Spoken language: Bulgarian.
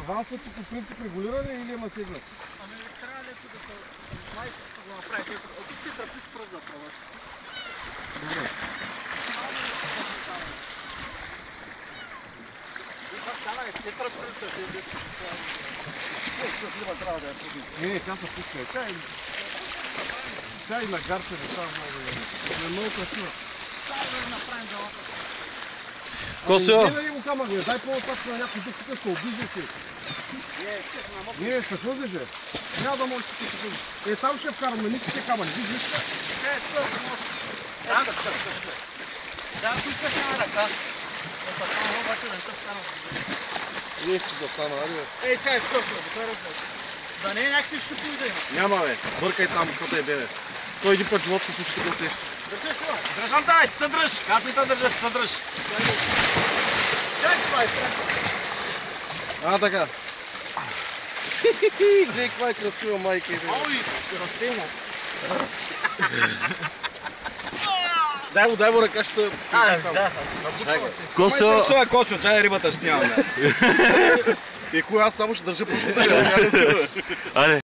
Авансът по принцип регулиране или е натегнат? Ами трябва ли да се знае да го направи? От искай да пиш пръст да правят. Добре. Давай, се тръпръча. Не, тя се пуска. Тя и на гарче не става много красива. Да направим далата. Косо! Не го камък, бе. Дай по-нататък на някой друг, тук се обиждате. Не, се хлъзеше. Няма да може да се хлъзи. Там ще вкарам на ниските камъни. Виждаш ли? Да, тук няма ръка. Застана, обаче да не се вкарам. Ей, че застана, ари. Ей, сега е скъпно, да не е някакви щупови да има. Няма, бе. Бъркай там, каквото е, бе. Той един път живот се случи такъв тест. Държаш ли? Държам, давай, ти се дръж. Аз не те държа, ти се дръж. Как това е? Така. Гледай, каква е красива майка. Ой, красиво. Дай му ръка, ще се... Косо! Косо, чай рибата снимаме. И кой аз само ще държа по-добре. Аре!